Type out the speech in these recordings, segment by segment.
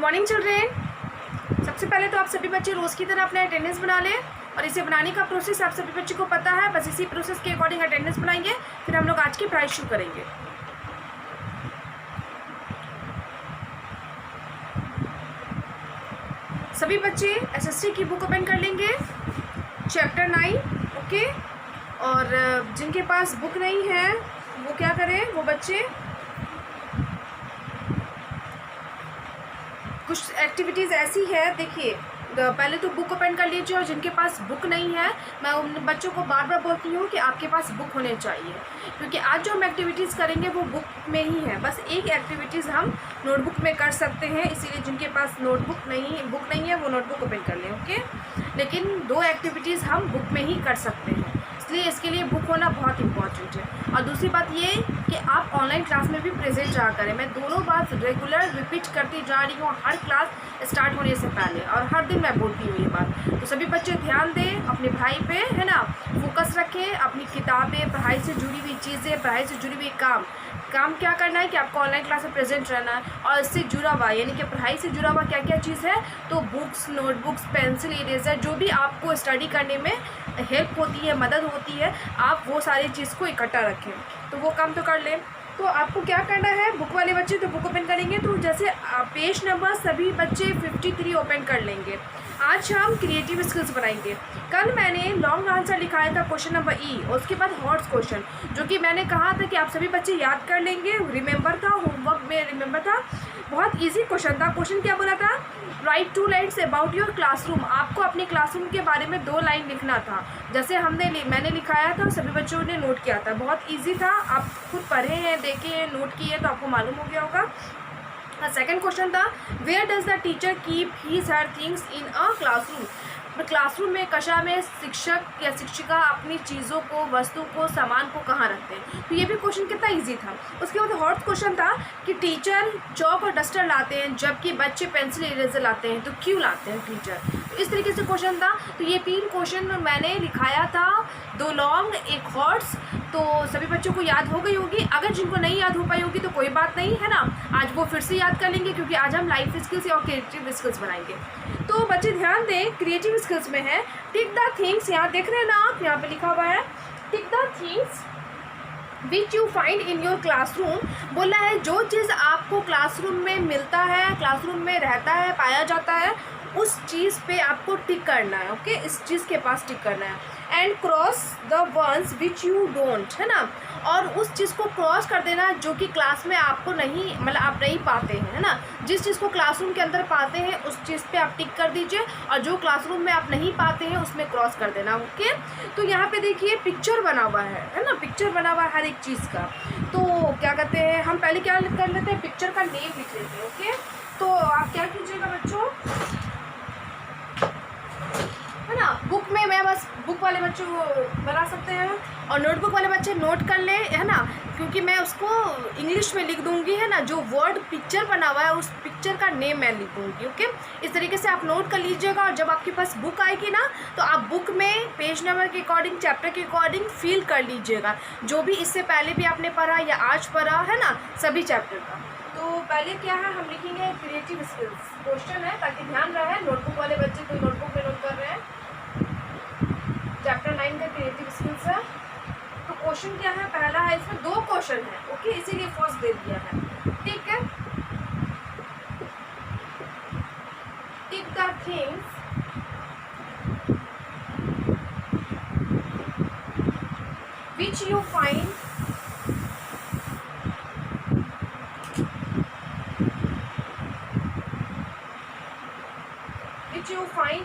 Morning children. सबसे पहले तो आप सभी बच्चे रोज़ की तरह अपना अटेंडेंस बना लें और इसे बनाने का प्रोसेस आप सभी बच्चों को पता है। बस इसी प्रोसेस के अकॉर्डिंग अटेंडेंस बनाएंगे, फिर हम लोग आज की पढ़ाई शुरू करेंगे। सभी बच्चे एसएसटी की बुक ओपन कर लेंगे, चैप्टर 9। ओके, और जिनके पास बुक नहीं है वो क्या करें, वो बच्चे कुछ एक्टिविटीज़ ऐसी है। देखिए, पहले तो बुक ओपन कर लीजिए, और जिनके पास बुक नहीं है मैं उन बच्चों को बार बार बोलती हूँ कि आपके पास बुक होने चाहिए, क्योंकि आज जो हम एक्टिविटीज़ करेंगे वो बुक में ही है। बस एक एक्टिविटीज़ हम नोटबुक में कर सकते हैं, इसीलिए जिनके पास बुक नहीं है वो नोटबुक ओपन कर लें। ओके, लेकिन 2 एक्टिविटीज़ हम बुक में ही कर सकते हैं, इसलिए इसके लिए बुक होना बहुत इंपॉर्टेंट है। और दूसरी बात ये कि आप ऑनलाइन क्लास में भी प्रेजेंट रहा करें। मैं दोनों बात रेगुलर रिपीट करती जा रही हूँ हर क्लास स्टार्ट होने से पहले, और हर दिन मैं बोलती हूँ ये बात। तो सभी बच्चे ध्यान दें अपने पढ़ाई पे, है ना, फोकस रखें। अपनी किताबें, पढ़ाई से जुड़ी हुई चीज़ें, पढ़ाई से जुड़ी हुई काम क्या करना है कि आपको ऑनलाइन क्लास में प्रेजेंट रहना है। और इससे जुड़ा हुआ यानी कि पढ़ाई से जुड़ा हुआ क्या क्या चीज़ है, तो बुक्स, नोटबुक्स, पेंसिल, इरेजर, जो भी आपको स्टडी करने में हेल्प होती है, मदद होती है, आप वो सारी चीज़ को इकट्ठा रखें। तो वो काम तो कर लें। तो आपको क्या करना है, बुक वाले बच्चे तो बुक ओपन करेंगे, तो जैसे पेज नंबर सभी बच्चे 53 ओपन कर लेंगे। आज हम क्रिएटिव स्किल्स बनाएंगे। कल मैंने लॉन्ग आंसर लिखाया था क्वेश्चन नंबर ई, और उसके बाद हॉट्स क्वेश्चन, जो कि मैंने कहा था कि आप सभी बच्चे याद कर लेंगे। रिमेंबर था, होमवर्क में रिमेंबर था, बहुत ईजी क्वेश्चन था। क्वेश्चन क्या बोला था, right 2 lines about your classroom. आपको अपने क्लासरूम के बारे में 2 लाइन लिखना था, जैसे मैंने लिखाया था, सभी बच्चों ने नोट किया था। बहुत ईजी था, आप खुद पढ़े हैं, देखे हैं, नोट किए, तो आपको मालूम हो गया होगा। Second question was, where does the teacher keep his her things in a classroom. Classroom में, कक्षा में शिक्षक या शिक्षिका अपनी चीज़ों को, वस्तु को, सामान को कहाँ रखते हैं। तो ये भी क्वेश्चन कितना इजी था। उसके बाद हॉट क्वेश्चन था कि टीचर चौक और डस्टर लाते हैं जबकि बच्चे पेंसिल इरेजर लाते हैं, तो क्यों लाते हैं टीचर। तो इस तरीके से क्वेश्चन था। तो ये 3 क्वेश्चन मैंने लिखाया था, 2 लॉन्ग, 1 हॉट्स। तो सभी बच्चों को याद हो गई होगी। अगर जिनको नहीं याद हो पाई होगी तो कोई बात नहीं, है ना, आज वो फिर से याद कर लेंगे, क्योंकि आज हम लाइफ स्किल्स और क्रिएटिव स्किल्स बनाएंगे। तो बच्चे ध्यान दें, क्रिएटिव स्किल्स में है टिक द थिंग्स। यहाँ देख रहे हैं ना आप, यहाँ पे लिखा हुआ है tick the things which you find in your classroom. बोला है जो चीज़ आपको क्लासरूम में मिलता है, क्लासरूम में रहता है, पाया जाता है, उस चीज़ पे आपको टिक करना है। ओके, इस चीज़ के पास टिक करना है। And cross the ones which you don't, है ना, और उस चीज़ को क्रॉस कर देना जो कि क्लास में आपको नहीं, मतलब आप नहीं पाते हैं, है ना। जिस चीज़ को क्लासरूम के अंदर पाते हैं उस चीज़ पे आप टिक कर दीजिए, और जो क्लासरूम में आप नहीं पाते हैं उसमें क्रॉस कर देना। ओके, तो यहाँ पे देखिए पिक्चर बना हुआ है ना, पिक्चर बना हुआ है हर एक चीज़ का। तो क्या कहते हैं, हम पहले क्या कर लेते हैं, पिक्चर का नेम लिख लेते हैं। ओके, तो आप क्या कीजिएगा बच्चों, है ना, बुक में मैं बस बुक वाले बच्चे वो बना सकते हैं, और नोटबुक वाले बच्चे नोट कर ले, है ना, क्योंकि मैं उसको इंग्लिश में लिख दूंगी, है ना, जो वर्ड पिक्चर बना हुआ है उस पिक्चर का नेम मैं लिख दूंगी। ओके, इस तरीके से आप नोट कर लीजिएगा, और जब आपके पास बुक आएगी ना तो आप बुक में पेज नंबर के अकॉर्डिंग, चैप्टर के अकॉर्डिंग फिल कर लीजिएगा, जो भी इससे पहले भी आपने पढ़ा या आज पढ़ा, है ना, सभी चैप्टर का। तो पहले क्या है, हम लिखेंगे क्रिएटिव स्किल्स, क्वेश्चन है, ताकि ध्यान रहे। नोटबुक वाले बच्चे तो नोटबुक में नोट कर रहे हैं, चैप्टर 9 का क्रिएटिव स्किल्स है। तो क्वेश्चन क्या है, पहला है, इसमें 2 क्वेश्चन है। ओके, इसीलिए फर्स्ट दे दिया है, ठीक है। Tick the things which you find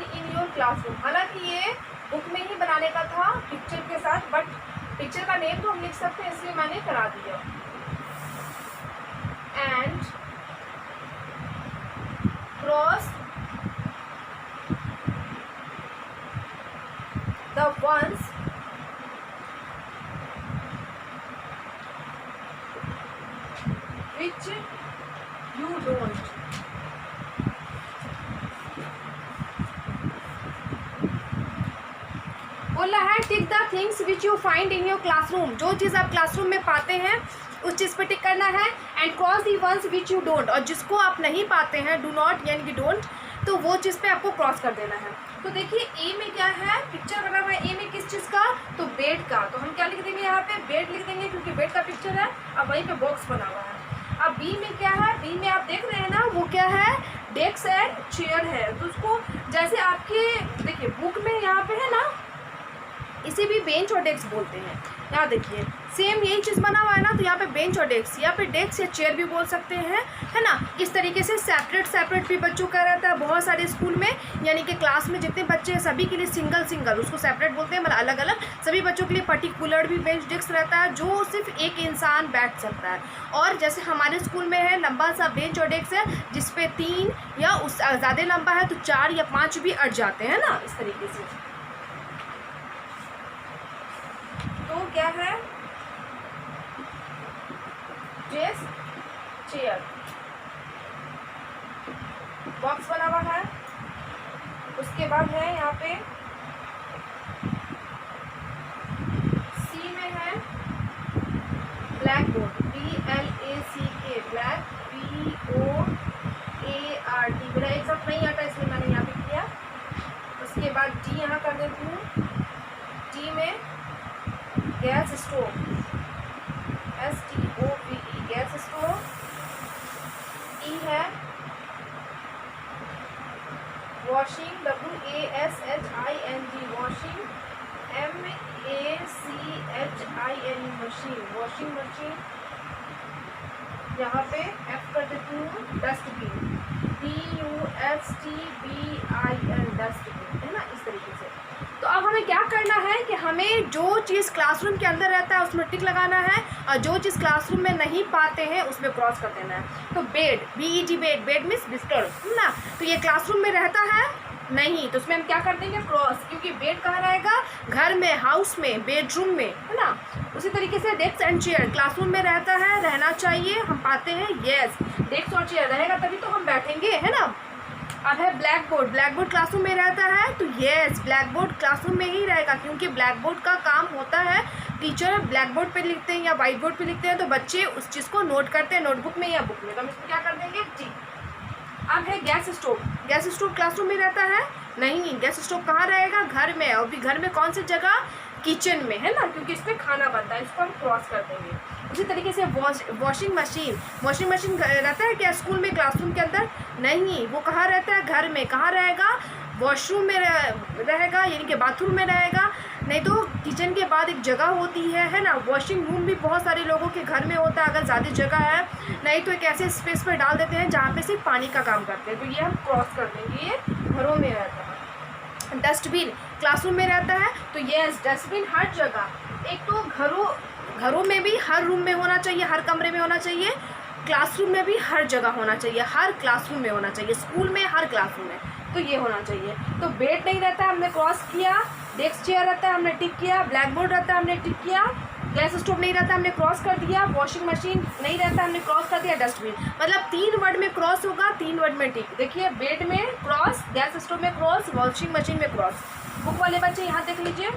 in your classroom. हालांकि ये बुक में ही बनाने का था पिक्चर के साथ, बट पिक्चर का नेम तो हम लिख सकते हैं, इसलिए मैंने करा दिया। And cross the ones which you don't. बोला है tick the things which you find in your classroom, जो चीज़ आप क्लासरूम में पाते हैं उस चीज़ पे टिक करना है। And cross the ones which you don't, और जिसको आप नहीं पाते हैं, डू नॉट यानी कि डोंट, तो वो चीज़ पे आपको क्रॉस कर देना है। तो देखिए ए में क्या है, पिक्चर बना हुआ है ए में, किस चीज़ का, तो बेड का। तो हम क्या लिख देंगे यहाँ पे, बेड लिख देंगे क्योंकि बेड का पिक्चर है। अब वहीं पे बॉक्स बना हुआ है। अब बी में क्या है, बी में आप देख रहे हैं ना, वो क्या है, डेस्क एंड चेयर है। तो उसको जैसे आपके देखिए बुक में यहाँ पे है ना, इसे भी बेंच और डेस्क बोलते हैं। यहाँ देखिए सेम यही चीज़ बना हुआ है ना, तो यहाँ पे बेंच और डेस्क, यहाँ पे डेस्क या चेयर भी बोल सकते हैं, है ना। इस तरीके से सेपरेट भी बच्चों का रहता है बहुत सारे स्कूल में, यानी कि क्लास में जितने बच्चे हैं सभी के लिए सिंगल उसको सेपरेट बोलते हैं, मतलब अलग अलग। सभी बच्चों के लिए पर्टिकुलर भी बेंच डेस्क रहता है जो सिर्फ एक इंसान बैठ सकता है। और जैसे हमारे स्कूल में है लंबा सा बेंच और डेस्क है, जिसपे 3 या उस ज़्यादा लंबा है तो 4 या 5 भी अट जाते हैं ना, इस तरीके से। तो क्या है, डेस्क चेयर, बॉक्स बना हुआ है। उसके बाद है यहाँ पे सी में है black board, BLACK, black BOARD, मेरा एक साथ नहीं आता इसलिए मैंने यहाँ पे किया। उसके बाद डी यहाँ कर देती हूँ, डी में gas stove, STOVE, gas stove. E है washing, WASHING, washing, MACHINE, machine, washing machine. यहाँ पे F कर देती हूँ डस्टबिन, DUSTBIN, डस्टबिन, है ना, इस तरीके से। तो अब हमें क्या करना है कि हमें जो चीज़ क्लासरूम के अंदर रहता है उसमें टिक लगाना है, और जो चीज़ क्लासरूम में नहीं पाते हैं उसमें क्रॉस कर देना है। तो bed, BED, bed, bed means बिस्तर, है ना। तो ये क्लासरूम में रहता है नहीं, तो उसमें हम क्या कर देंगे, क्रॉस, क्योंकि बेड कहाँ रहेगा, घर में, हाउस में, बेडरूम में, है ना। उसी तरीके से डेस्क एंड चेयर क्लासरूम में रहता है, रहना चाहिए, हम पाते हैं, यस, डेस्क और चेयर रहेगा तभी तो हम बैठेंगे, है ना। अब है black board, black board classroom में रहता है, तो यस ब्लैक बोर्ड क्लासरूम में ही रहेगा, क्योंकि ब्लैक बोर्ड का काम होता है, टीचर ब्लैक बोर्ड पे लिखते हैं या वाइट बोर्ड पे लिखते हैं, तो बच्चे उस चीज़ को नोट करते हैं नोटबुक में या बुक में। तो हम इसको क्या कर देंगे, जी। अब है gas stove, gas stove classroom में रहता है नहीं, गैस स्टोव कहाँ रहेगा, घर में, और भी घर में कौन सी जगह, किचन में, है ना, क्योंकि इस पर खाना बनता है, इसको हम क्रॉस कर देंगे। उसी तरीके से वॉशिंग मशीन, वॉशिंग मशीन रहता है क्या स्कूल में, क्लासरूम के अंदर नहीं, वो कहाँ रहता है, घर में। कहाँ रहेगा, वॉशरूम में रहेगा, यानी कि बाथरूम में रहेगा, नहीं तो किचन के बाद एक जगह होती है ना। वॉशिंग रूम भी बहुत सारे लोगों के घर में होता है अगर ज़्यादा जगह है, नहीं तो एक ऐसे स्पेस पर डाल देते हैं जहाँ पे सिर्फ पानी का काम करते हैं, तो ये हम क्रॉस कर देंगे, ये घरों में रहता है। डस्टबिन क्लासरूम में रहता है, तो ये डस्टबिन हर जगह, एक तो घरों में भी हर रूम में होना चाहिए, हर कमरे में होना चाहिए, क्लासरूम में भी हर जगह होना चाहिए, हर क्लासरूम में होना चाहिए, स्कूल में, हर क्लासरूम में, तो ये होना चाहिए। तो बेड नहीं रहता है, हमने क्रॉस किया, डेस्क चेयर रहता है, हमने टिक किया, ब्लैक बोर्ड रहता है, हमने टिक किया, गैस स्टोव नहीं रहता, हमने क्रॉस कर दिया, वॉशिंग मशीन नहीं रहता, हमने क्रॉस कर दिया, डस्टबिन। मतलब 3 वर्ड में क्रॉस होगा, 3 वर्ड में टिक। देखिए बेड में क्रॉस, गैस स्टोव में क्रॉस, वॉशिंग मशीन में क्रॉस। बुक वाले बच्चे यहाँ देख लीजिए,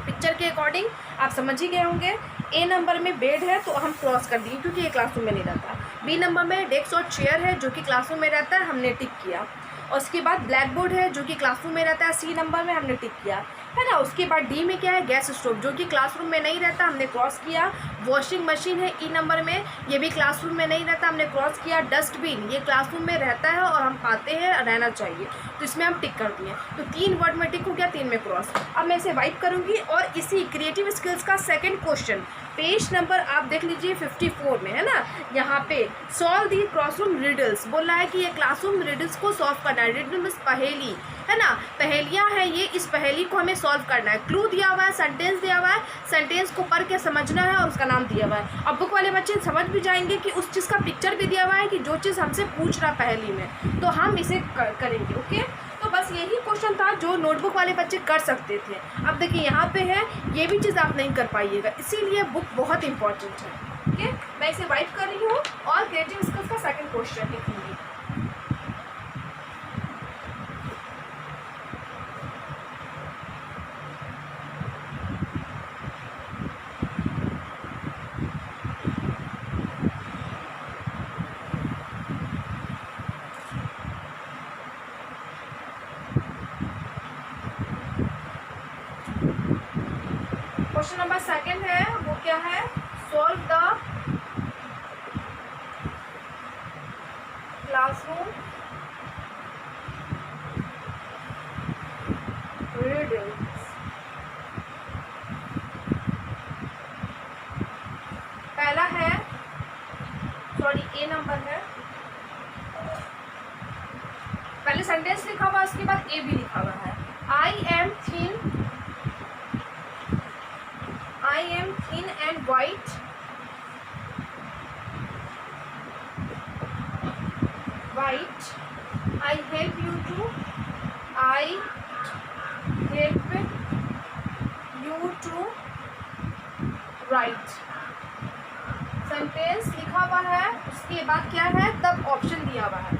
पिक्चर के अकॉर्डिंग आप समझ ही गए होंगे। ए नंबर में बेड है तो हम क्रॉस कर दिए क्योंकि ये क्लासरूम में नहीं रहता। बी नंबर में डेस्क और चेयर है जो कि क्लासरूम में रहता है, हमने टिक किया। और उसके बाद ब्लैक बोर्ड है जो कि क्लासरूम में रहता है, सी नंबर में, हमने टिक किया, है ना। उसके बाद डी में क्या है, गैस स्टोव जो कि क्लासरूम में नहीं रहता, हमने क्रॉस किया। वॉशिंग मशीन है ई नंबर में, ये भी क्लासरूम में नहीं रहता, हमने क्रॉस किया। डस्टबिन ये क्लासरूम में रहता है और हम पाते हैं, रहना चाहिए, तो इसमें हम टिक कर दिए। तो 3 वर्ड में टिक हो गया, 3 में क्रॉस। अब मैं इसे वाइप करूँगी और इसी क्रिएटिव स्किल्स का सेकेंड क्वेश्चन पेज नंबर आप देख लीजिए 54 में, है ना। यहाँ पे सॉल्व दी क्लासरूम रिडल्स बोल रहा है कि ये क्लासरूम रिडल्स को सॉल्व करना है। रिडल मीन्स पहेली, है ना, पहेलियाँ है ये, इस पहेली को हमें सॉल्व करना है। क्लू दिया हुआ है, सेंटेंस दिया हुआ है, सेंटेंस को पढ़ के समझना है और उसका नाम दिया हुआ है। अब बुक वाले बच्चे समझ भी जाएंगे कि उस चीज़ का पिक्चर भी दिया हुआ है कि जो चीज़ हमसे पूछ रहा पहेली में, तो हम इसे करेंगे। ओके, तो बस यही क्वेश्चन था जो नोटबुक वाले बच्चे कर सकते थे। अब देखिए यहाँ पे है, ये भी चीज़ आप नहीं कर पाइएगा, इसीलिए बुक बहुत इंपॉर्टेंट है। ओके, मैं इसे वाइट कर रही हूँ और क्रिएटिव स्किल्स का सेकंड क्वेश्चन लिखूंगी। क्वेश्चन नंबर सेकंड है, वो क्या है, सॉल्व द क्लासरूम riddles। पहला है, सॉरी ए नंबर है, पहले सेंटेंस लिखा हुआ उसके बाद ए भी लिखा हुआ है। आई am thin and white, I help you to write। Sentence लिखा हुआ है, उसके बाद क्या है, तब ऑप्शन दिया हुआ है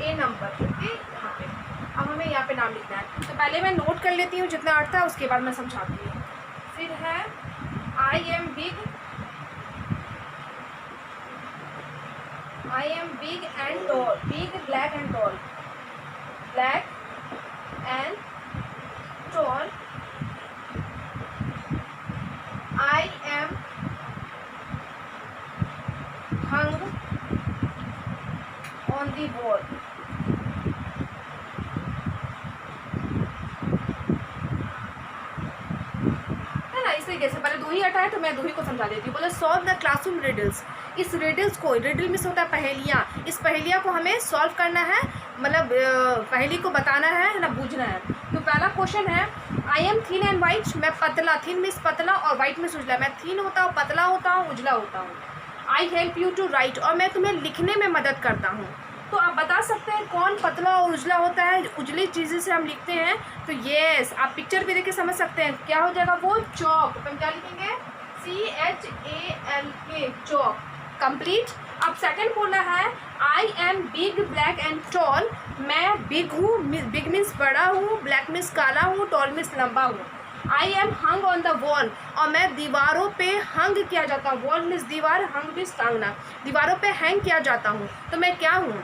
ए नंबर, ओके। यहाँ पे अब हमें यहाँ पे नाम लिखना है, तो पहले मैं नोट कर लेती हूँ जितना अर्थ है, उसके बाद मैं समझाती हूँ। फिर है I am big and tall, big black and tall, black and tall. I am hung on the wall, है ना। इस तरीके से पहले दो ही हटा है तो मैं दो ही को समझा देती हूँ। बोले सॉल्व द क्लासरूम रिडल्स, इस रिडल्स को, रिडल में से होता है पहेलियाँ, इस पहेलियाँ को हमें सॉल्व करना है, मतलब पहेली को बताना है ना, बूझना है। तो पहला क्वेश्चन है, आई एम थिन एंड वाइट, मैं पतला, थिन मीन्स पतला और वाइट में उजला, मैं थिन होता हूँ, पतला होता हूँ, उजला होता हूँ। I help you to write, और मैं तुम्हें लिखने में मदद करता हूँ। तो आप बता सकते हैं कौन पतला और उजला होता है, उजली चीज़ें से हम लिखते हैं। तो येस, आप पिक्चर भी देख के समझ सकते हैं क्या हो जाएगा, वो चौक। तो हम क्या लिखेंगे, CHALK, चौक, कंप्लीट। अब सेकंड बोला है, I am big black and tall, मैं बिग हूँ, बिग मीन्स बड़ा हूँ, ब्लैक मीन्स काला हूँ, टॉल मीन्स लंबा हूँ। I am hung on the wall, और मैं दीवारों पे हंग किया जाता हूँ, वॉल मीन्स दीवार, हंग मीन्स टांगना, दीवारों पे हैंग किया जाता हूँ। तो मैं क्या हूँ,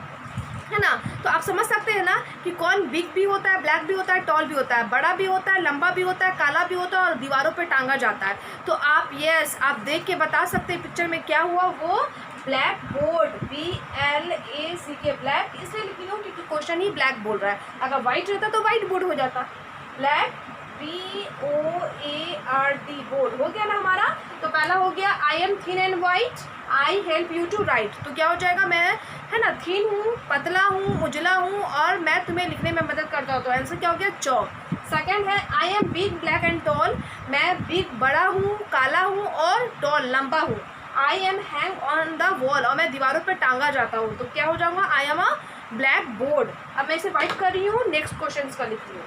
है ना। तो आप समझ सकते हैं ना कि कौन बिग भी होता है, ब्लैक भी होता है, टॉल भी होता है, बड़ा भी होता है, लंबा भी होता है, काला भी होता है, और दीवारों पे टांगा जाता है। तो आप यस, आप देख के बता सकते हैं पिक्चर में क्या हुआ, वो ब्लैक बोर्ड, BLACK, ब्लैक इसलिए लिखी हूँ क्योंकि क्वेश्चन ही ब्लैक बोल रहा है। अगर वाइट रहता तो वाइट बोर्ड हो जाता, ब्लैक BOARD, बोर्ड हो गया ना हमारा। तो पहला हो गया, I am thin and white, I help you to write. तो क्या हो जाएगा, मैं, है ना, थिन हूँ, पतला हूँ, उजला हूँ, और मैं तुम्हें लिखने में मदद करता हूँ। तो आंसर क्या हो गया, चौक। सेकंड है, I am big black and tall, मैं बिग बड़ा हूँ, काला हूँ, और टॉल लंबा हूँ। I am hang on the wall, और मैं दीवारों पर टांगा जाता हूँ। तो क्या हो जाऊँगा, I am a black board. अब मैं इसे वाइट कर रही हूँ, नेक्स्ट क्वेश्चन का लिख रही हूँ।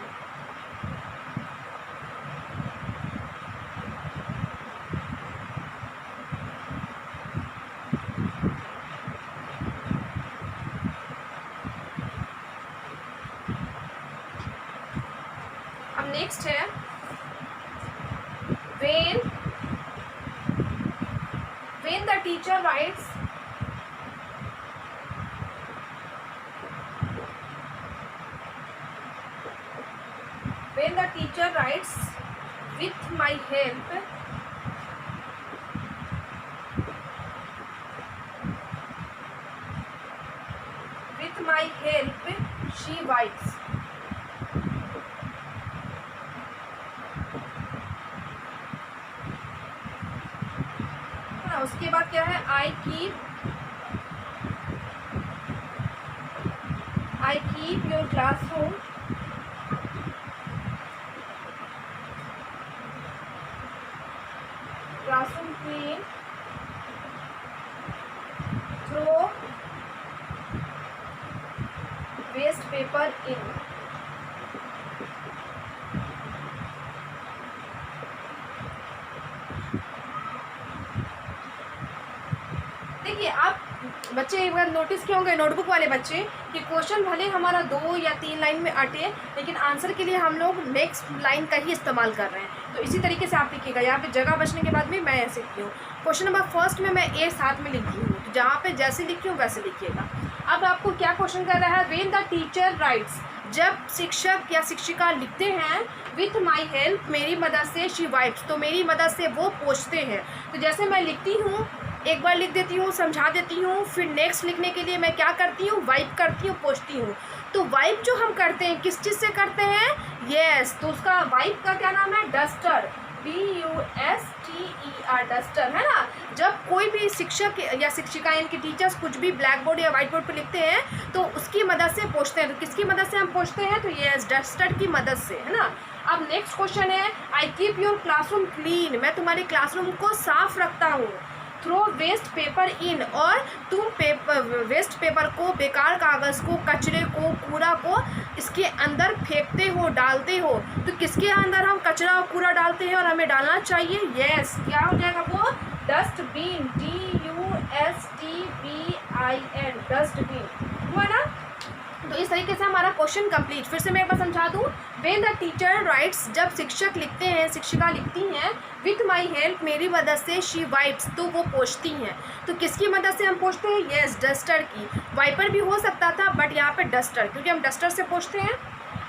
नेक्स्ट है, when the teacher writes with my help, she writes। उसके बाद क्या है, I keep your classroom clean, throw waste paper in. देखिए, आप बच्चे एक बार नोटिस किए होंगे, नोटबुक वाले बच्चे, कि क्वेश्चन भले हमारा 2 या 3 लाइन में अटे, लेकिन आंसर के लिए हम लोग नेक्स्ट लाइन का ही इस्तेमाल कर रहे हैं। तो इसी तरीके से आप लिखिएगा, यहाँ पे जगह बचने के बाद भी मैं ऐसे लिखी हूँ। क्वेश्चन नंबर फर्स्ट में मैं ए साथ में लिखी हूँ, तो जहाँ पे जैसे लिखी हूँ वैसे लिखिएगा। अब आपको क्या क्वेश्चन कर रहा है, व्हेन द टीचर राइट्स, जब शिक्षक या शिक्षिका लिखते हैं विथ माई हेल्प, मेरी मदद से, शी वाइप्स, तो मेरी मदद से वो पोंछते हैं। तो जैसे मैं लिखती हूँ, एक बार लिख देती हूँ, समझा देती हूँ, फिर नेक्स्ट लिखने के लिए मैं क्या करती हूँ, वाइप करती हूँ, पोंछती हूँ। तो वाइप जो हम करते हैं किस चीज़ से करते हैं, यस, तो उसका वाइप का क्या नाम है, डस्टर, DUSTER, डस्टर, है ना। जब कोई भी शिक्षक या शिक्षिका इनके टीचर्स कुछ भी ब्लैक बोर्ड या वाइट बोर्ड पर लिखते हैं तो उसकी मदद से पोंछते हैं। तो किसकी मदद से हम पोंछते हैं, तो यस, डस्टर की मदद से, है ना। अब नेक्स्ट क्वेश्चन है, I keep your classroom clean, मैं तुम्हारे क्लासरूम को साफ रखता हूँ। थ्रो वेस्ट पेपर इन, और तुम वेस्ट पेपर को, बेकार कागज़ को, कचरे को, कूड़ा को इसके अंदर फेंकते हो, डालते हो। तो किसके अंदर हम कचरा और कूड़ा डालते हैं और हमें डालना चाहिए, यस, क्या हो जाएगा वो, डस्टबिन, DUSTBIN, डस्टबिन, हुआ ना। तो इस तरीके से हमारा क्वेश्चन कंप्लीट। फिर से मैं एक बार समझा दूँ, व्हेन द टीचर राइट्स, जब शिक्षक लिखते हैं, शिक्षिका लिखती हैं, विथ माई हेल्प, मेरी मदद से, शी वाइप्स, तो वो पोंछती हैं। तो किसकी मदद से हम पोंछते हैं, यस, डस्टर की। वाइपर भी हो सकता था बट यहाँ पे डस्टर, क्योंकि हम डस्टर से पोंछते हैं।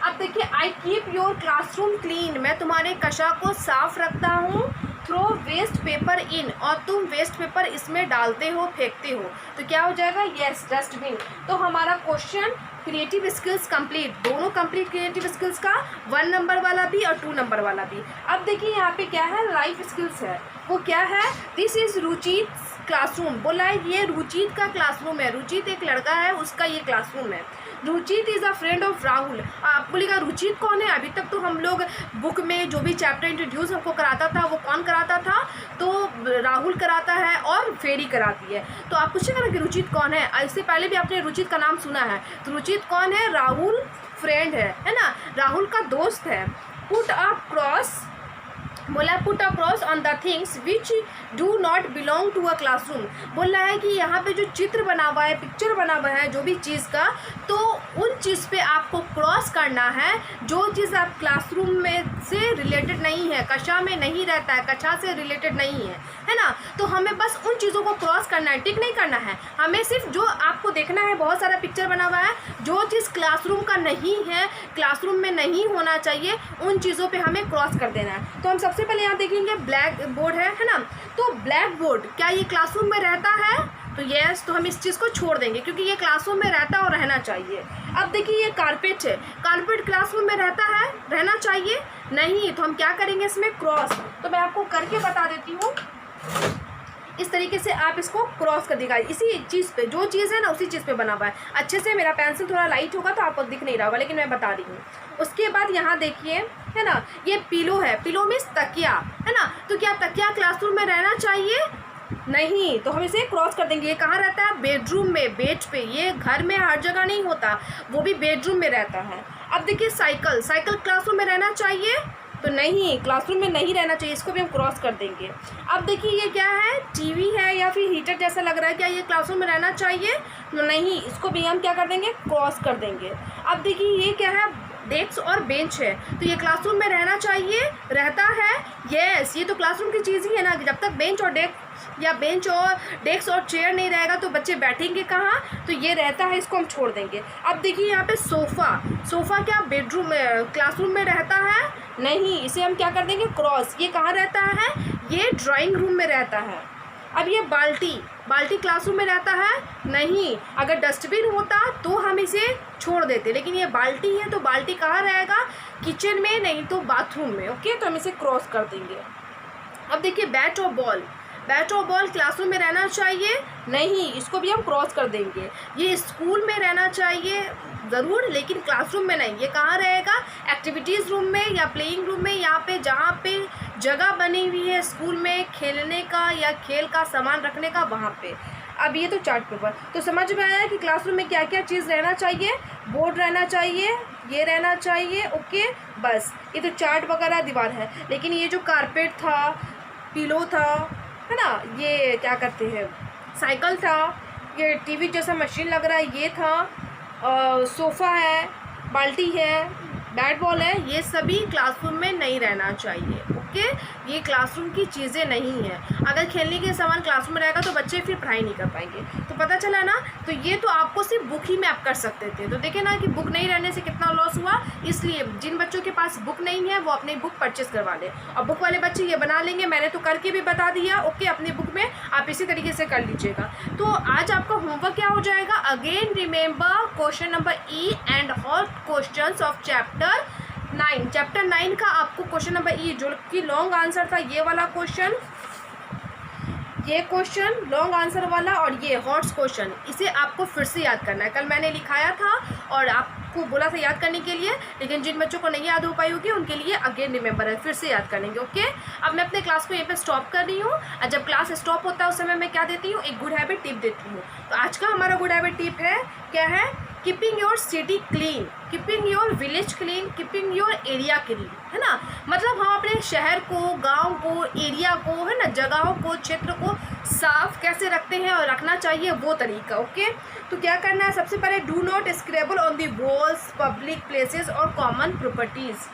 अब देखिए, आई कीप योर क्लासरूम क्लीन, मैं तुम्हारे कक्षा को साफ रखता हूँ। थ्रो वेस्ट पेपर इन, और तुम वेस्ट पेपर इसमें डालते हो, फेंकते हो। तो क्या हो जाएगा, यस, डस्टबिन। तो हमारा क्वेश्चन क्रिएटिव स्किल्स कंप्लीट, दोनों कंप्लीट क्रिएटिव स्किल्स का, 1 नंबर वाला भी और 2 नंबर वाला भी। अब देखिए यहाँ पे क्या है, लाइफ स्किल्स है, वो क्या है, दिस इज़ रुचित क्लासरूम, बोला है ये रुचित का क्लासरूम है। रुचित एक लड़का है, उसका ये क्लासरूम है। Ruchit is a friend of Rahul. आप बोलेगा रुचित कौन है, अभी तक तो हम लोग बुक में जो भी चैप्टर इंट्रोड्यूस हमको कराता था वो कौन कराता था, तो राहुल कराता है और फेरी कराती है। तो आप पूछेगा ना कि रुचित कौन है, इससे पहले भी आपने रुचित का नाम सुना है। तो रुचित कौन है, राहुल फ्रेंड है ना, राहुल का दोस्त है। पुट अ क्रॉस, बोला है put a cross on the things which do not belong to a classroom. बोल रहा है कि यहाँ पे जो चित्र बना हुआ है, पिक्चर बना हुआ है जो भी चीज़ का, तो उन चीज़ पे आपको क्रॉस करना है जो चीज़ आप क्लासरूम में से रिलेटेड नहीं है, कक्षा में नहीं रहता है, कक्षा से रिलेटेड नहीं है ना। तो हमें बस उन चीज़ों को क्रॉस करना है, टिक नहीं करना है। हमें सिर्फ जो आपको देखना है, बहुत सारा पिक्चर बना हुआ है, जो चीज़ क्लासरूम का नहीं है, क्लासरूम में नहीं होना चाहिए, उन चीज़ों पर हमें क्रॉस कर देना है। तो हम सबसे पहले यहाँ देखेंगे ब्लैक बोर्ड है ना। तो ब्लैक बोर्ड क्या ये क्लासरूम में रहता है, तो यस, तो हम इस चीज़ को छोड़ देंगे क्योंकि ये क्लासरूम में रहता और रहना चाहिए। अब देखिए ये कारपेट है, कारपेट क्लासरूम में रहता है, रहना चाहिए नहीं, तो हम क्या करेंगे इसमें क्रॉस। तो मैं आपको करके बता देती हूँ, इस तरीके से आप इसको क्रॉस कर देगा, इसी चीज़ पे, जो चीज़ है ना उसी चीज़ पे बना हुआ है। अच्छे से मेरा पेंसिल थोड़ा लाइट होगा तो आपको दिख नहीं रहा होगा, लेकिन मैं बता रही हूँ। उसके बाद यहाँ देखिए, है ना, ये पिलो है, पिलो मीन्स तकिया, है ना। तो क्या तकिया क्लासरूम में रहना चाहिए, नहीं, तो हम इसे क्रॉस कर देंगे। ये कहाँ रहता है, बेडरूम में, बेड पे, ये घर में हर जगह नहीं होता, वो भी बेडरूम में रहता है। अब देखिए साइकिल, साइकिल क्लासरूम में रहना चाहिए, तो नहीं, क्लासरूम में नहीं रहना चाहिए, इसको भी हम क्रॉस कर देंगे। अब देखिए ये क्या है, टीवी है या फिर हीटर जैसा लग रहा है, क्या ये क्लासरूम में रहना चाहिए, तो नहीं, इसको भी हम क्या कर देंगे, क्रॉस कर देंगे। अब देखिए ये क्या है, डेस्क और बेंच है, तो ये क्लासरूम में रहना चाहिए, रहता है, यस, ये तो क्लासरूम की चीज़ ही है ना। जब तक बेंच और डेस्क या बेंच और डेस्क और चेयर नहीं रहेगा तो बच्चे बैठेंगे कहाँ, तो ये रहता है, इसको हम छोड़ देंगे। अब देखिए यहाँ पे सोफ़ा, सोफ़ा क्या बेडरूम में, क्लासरूम में रहता है, नहीं, इसे हम क्या कर देंगे, क्रॉस। ये कहाँ रहता है, ये ड्राइंग रूम में रहता है। अब ये बाल्टी, बाल्टी क्लासरूम में रहता है, नहीं, अगर डस्टबिन होता तो हम इसे छोड़ देते, लेकिन ये बाल्टी है तो बाल्टी कहाँ रहेगा, किचन में, नहीं तो बाथरूम में। ओके, तो हम इसे क्रॉस कर देंगे। अब देखिए बैट और बॉल, बैट और बॉल क्लासरूम में रहना चाहिए, नहीं, इसको भी हम क्रॉस कर देंगे। ये स्कूल में रहना चाहिए ज़रूर, लेकिन क्लासरूम में नहीं। ये कहाँ रहेगा, एक्टिविटीज़ रूम में या प्लेइंग रूम में, यहाँ पे जहाँ पे जगह बनी हुई है स्कूल में खेलने का या खेल का सामान रखने का, वहाँ पे। अब ये तो चार्ट पेपर, तो समझ में आया कि क्लासरूम में क्या क्या चीज़ रहना चाहिए, बोर्ड रहना चाहिए, ये रहना चाहिए, ओके, बस। ये तो चार्ट वगैरह दीवार है, लेकिन ये जो कारपेट था, पिलो था, है ना, ये क्या करते हैं, साइकिल था, ये टीवी जैसा मशीन लग रहा है, ये था, सोफ़ा है, बाल्टी है, बैट बॉल है, ये सभी क्लासरूम में नहीं रहना चाहिए। ओके। ये क्लासरूम की चीज़ें नहीं हैं। अगर खेलने के सामान क्लासरूम में रहेगा तो बच्चे फिर पढ़ाई नहीं कर पाएंगे। तो पता चला ना। तो ये तो आपको सिर्फ बुक ही में आप कर सकते थे। तो देखे ना कि बुक नहीं रहने से कितना लॉस हुआ। इसलिए जिन बच्चों के पास बुक नहीं है वो अपनी बुक परचेस करवा लें, और बुक वाले बच्चे ये बना लेंगे। मैंने तो करके भी बता दिया, ओके। अपनी बुक में आप इसी तरीके से कर लीजिएगा। तो आज आपका होमवर्क क्या हो जाएगा, again remember question number E and all questions of chapter 9। Chapter 9 का आपको क्वेश्चन नंबर ई, जो कि लॉन्ग आंसर था, ये वाला क्वेश्चन, ये क्वेश्चन लॉन्ग आंसर वाला, और ये हॉट्स क्वेश्चन, इसे आपको फिर से याद करना है। कल मैंने लिखाया था और आपको बोला था याद करने के लिए, लेकिन जिन बच्चों को नहीं याद हो पाई होगी उनके लिए अगेन रिमेंबर है, फिर से याद करेंगे, ओके। अब मैं अपने क्लास को यहीं पे स्टॉप कर रही हूँ, और जब क्लास स्टॉप होता है उस समय मैं क्या देती हूँ, एक गुड हैबिट टिप देती हूँ। तो आज का हमारा गुड हैबिट टिप है, क्या है, keeping your city clean, keeping your village clean, keeping your area clean, है ना। मतलब हम अपने शहर को, गांव को, एरिया को, है ना, जगहों को, क्षेत्र को साफ कैसे रखते हैं और रखना चाहिए वो तरीका, ओके। तो क्या करना है, सबसे पहले do not scribble on the walls, public places और कॉमन प्रॉपर्टीज़।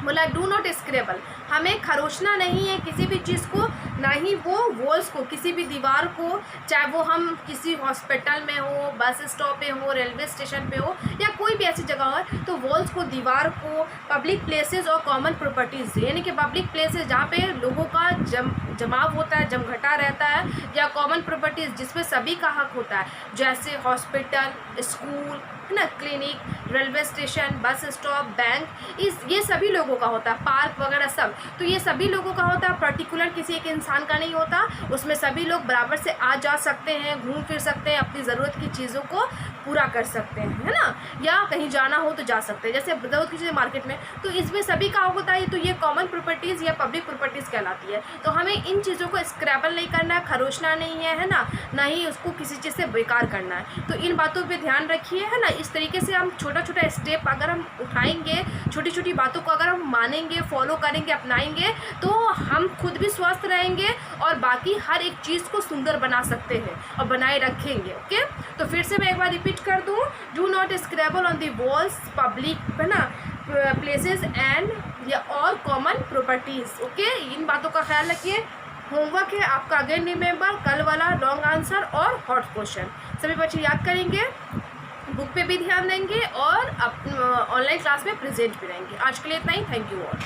बोला डू नॉट स्क्रैबल, हमें खरोचना नहीं है किसी भी चीज़ को, ना ही वो वॉल्स को, किसी भी दीवार को, चाहे वो हम किसी हॉस्पिटल में हो, बस स्टॉप पे हो, रेलवे स्टेशन पे हो, या कोई भी ऐसी जगह हो, तो वॉल्स को, दीवार को, पब्लिक प्लेसेस और कॉमन प्रॉपर्टीज़, यानी कि पब्लिक प्लेसेस जहाँ पे लोगों का जमाव होता है, जमघटा रहता है, या कॉमन प्रॉपर्टीज़ जिसमें सभी का हक होता है, जैसे हॉस्पिटल, स्कूल, है ना, clinic, railway station, bus stop, bank, ये सभी लोगों का होता है, पार्क वगैरह सब, तो ये सभी लोगों का होता है, पर्टिकुलर किसी एक इंसान का नहीं होता। उसमें सभी लोग बराबर से आ जा सकते हैं, घूम फिर सकते हैं, अपनी ज़रूरत की चीज़ों को पूरा कर सकते हैं, है ना, या कहीं जाना हो तो जा सकते हैं, जैसे ज़रूरत की चीज़ें मार्केट में, तो इसमें सभी का हक होता है। तो ये कॉमन प्रॉपर्टीज़ या पब्लिक प्रॉपर्टीज़ कहलाती है। तो हमें इन चीज़ों को स्क्रैबल नहीं करना है, खरोचना नहीं है ना, ना ही उसको किसी चीज़ से बेकार करना है। तो इन बातों पर ध्यान रखिए, है ना। इस तरीके से हम छोटा छोटा स्टेप अगर हम उठाएंगे, छोटी छोटी बातों को अगर हम मानेंगे, फॉलो करेंगे, अपनाएंगे, तो हम खुद भी स्वस्थ रहेंगे और बाकी हर एक चीज़ को सुंदर बना सकते हैं और बनाए रखेंगे, ओके। तो फिर से मैं एक बार रिपीट कर दूँ, do not scribble on the walls, public, है ना, प्लेसेस एंड या और कॉमन प्रॉपर्टीज़, ओके। इन बातों का ख्याल रखिए। होमवर्क है आपका अगेन रिमेंबर, कल वाला लॉन्ग आंसर और हॉट क्वेश्चन सभी बच्चे याद करेंगे, बुक पे भी ध्यान देंगे और ऑनलाइन क्लास में प्रेजेंट भी रहेंगे। आज के लिए इतना ही, थैंक यू ऑल।